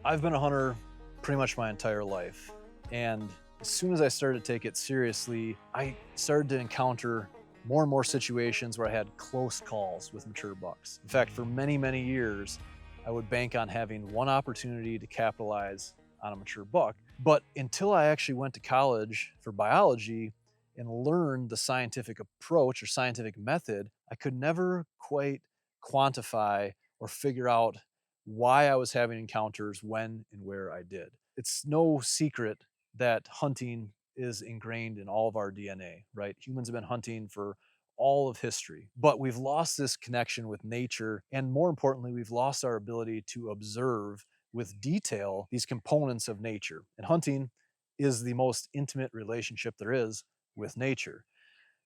I've been a hunter pretty much my entire life. And as soon as I started to take it seriously, I started to encounter more and more situations where I had close calls with mature bucks. In fact, for many, many years, I would bank on having one opportunity to capitalize on a mature buck. But until I actually went to college for biology and learned the scientific approach or scientific method, I could never quite quantify or figure out why I was having encounters when and where I did. It's no secret that hunting is ingrained in all of our DNA, right? Humans have been hunting for all of history, but we've lost this connection with nature. And more importantly, we've lost our ability to observe with detail these components of nature. And hunting is the most intimate relationship there is with nature.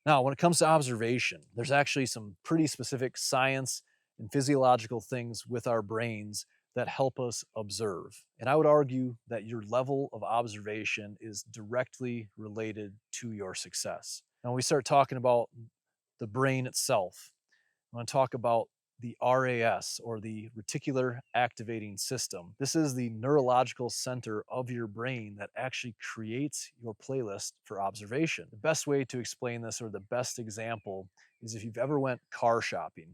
Now, when it comes to observation, there's actually some pretty specific science and physiological things with our brains that help us observe. And I would argue that your level of observation is directly related to your success. Now, when we start talking about the brain itself, I want to talk about the RAS, or the reticular activating system. This is the neurological center of your brain that actually creates your playlist for observation. The best way to explain this, or the best example, is if you've ever went car shopping.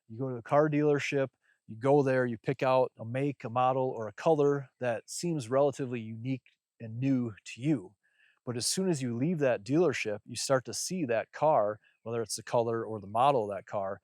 You go to a car dealership, you go there, you pick out a make, a model, or a color that seems relatively unique and new to you. But as soon as you leave that dealership, you start to see that car, whether it's the color or the model of that car,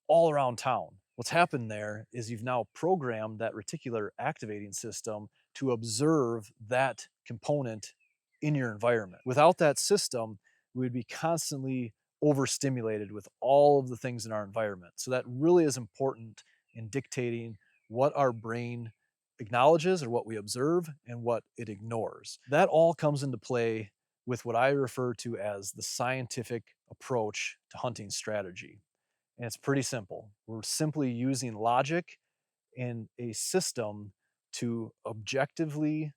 all around town. What's happened there is you've now programmed that reticular activating system to observe that component in your environment. Without that system, we would be constantly overstimulated with all of the things in our environment. So that really is important in dictating what our brain acknowledges, or what we observe, and what it ignores. That all comes into play with what I refer to as the scientific approach to hunting strategy. And it's pretty simple. We're simply using logic and a system to objectively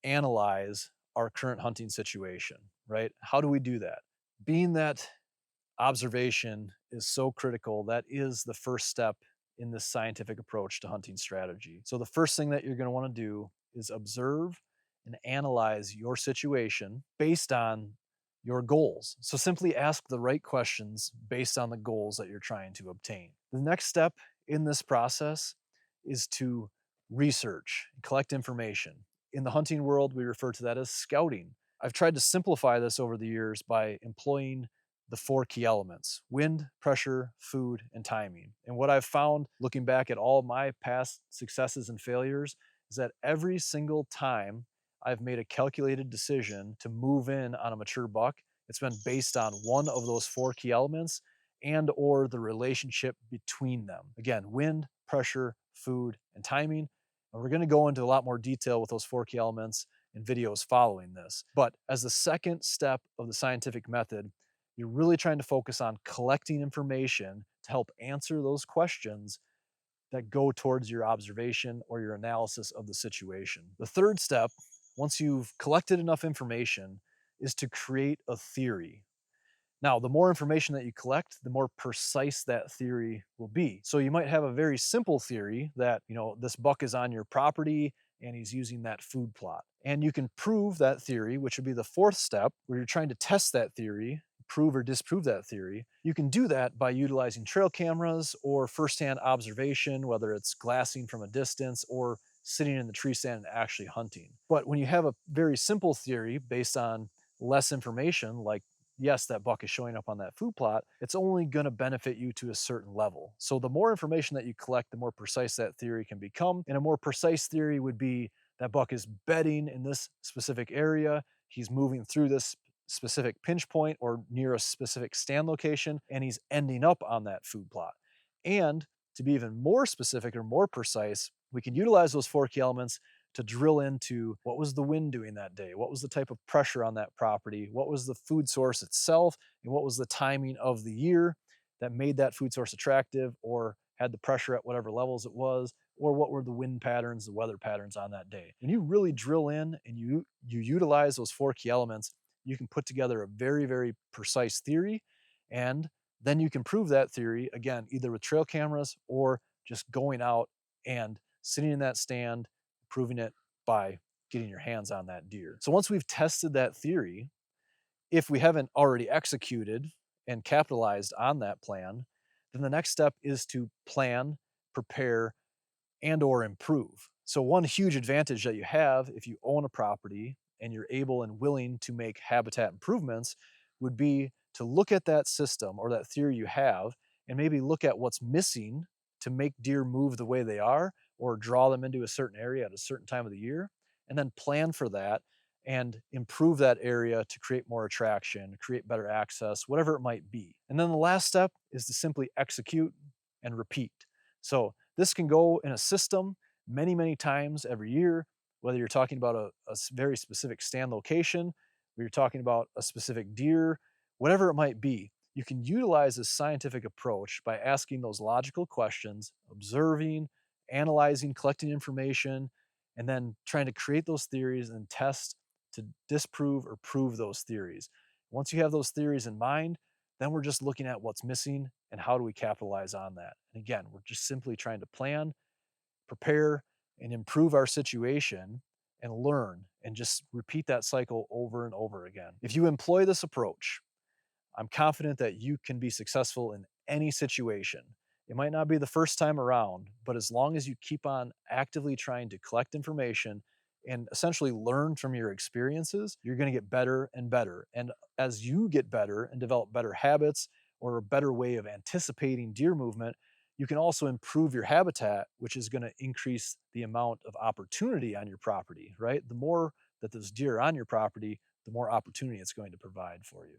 analyze our current hunting situation, right? How do we do that? Being that observation is so critical, that is the first step in this scientific approach to hunting strategy. So, the first thing that you're going to want to do is observe and analyze your situation based on your goals. So, simply ask the right questions based on the goals that you're trying to obtain. The next step in this process is to research and collect information. In the hunting world, we refer to that as scouting. I've tried to simplify this over the years by employing the four key elements: wind, pressure, food, and timing. And what I've found looking back at all of my past successes and failures is that every single time I've made a calculated decision to move in on a mature buck, it's been based on one of those four key elements and or the relationship between them. Again, wind, pressure, food, and timing. And we're going to go into a lot more detail with those four key elements in videos following this. But as the second step of the scientific method, you're really trying to focus on collecting information to help answer those questions that go towards your observation or your analysis of the situation. The third step, once you've collected enough information, is to create a theory. Now, the more information that you collect, the more precise that theory will be. So you might have a very simple theory that, this buck is on your property and he's using that food plot. And you can prove that theory, which would be the fourth step, where you're trying to test that theory, prove or disprove that theory. You can do that by utilizing trail cameras or firsthand observation, whether it's glassing from a distance or sitting in the tree stand and actually hunting. But when you have a very simple theory based on less information, like yes, that buck is showing up on that food plot, it's only going to benefit you to a certain level. So the more information that you collect, the more precise that theory can become. And a more precise theory would be that buck is bedding in this specific area. He's moving through this specific pinch point or near a specific stand location, and he's ending up on that food plot. And to be even more specific or more precise, we can utilize those four key elements to drill into what was the wind doing that day, what was the type of pressure on that property, what was the food source itself, and what was the timing of the year that made that food source attractive or had the pressure at whatever levels it was, or what were the wind patterns, the weather patterns on that day. When you really drill in and you utilize those four key elements, you can put together a very, very precise theory, and then you can prove that theory, again, either with trail cameras or just going out and sitting in that stand, proving it by getting your hands on that deer. So once we've tested that theory, if we haven't already executed and capitalized on that plan, then the next step is to plan, prepare, and or improve. So one huge advantage that you have if you own a property and you're able and willing to make habitat improvements would be to look at that system or that theory you have and maybe look at what's missing to make deer move the way they are or draw them into a certain area at a certain time of the year, and then plan for that and improve that area to create more attraction, create better access, whatever it might be. And then the last step is to simply execute and repeat. So this can go in a system many, many times every year, whether you're talking about a very specific stand location, or you're talking about a specific deer, whatever it might be. You can utilize this scientific approach by asking those logical questions, observing, analyzing, collecting information, and then trying to create those theories and test to disprove or prove those theories. Once you have those theories in mind, then we're just looking at what's missing and how do we capitalize on that. And again, we're just simply trying to plan, prepare, and improve our situation and learn and just repeat that cycle over and over again. If you employ this approach, I'm confident that you can be successful in any situation. It might not be the first time around, but as long as you keep on actively trying to collect information and essentially learn from your experiences, you're going to get better and better. And as you get better and develop better habits or a better way of anticipating deer movement, you can also improve your habitat, which is going to increase the amount of opportunity on your property, right? The more that those deer are on your property, the more opportunity it's going to provide for you.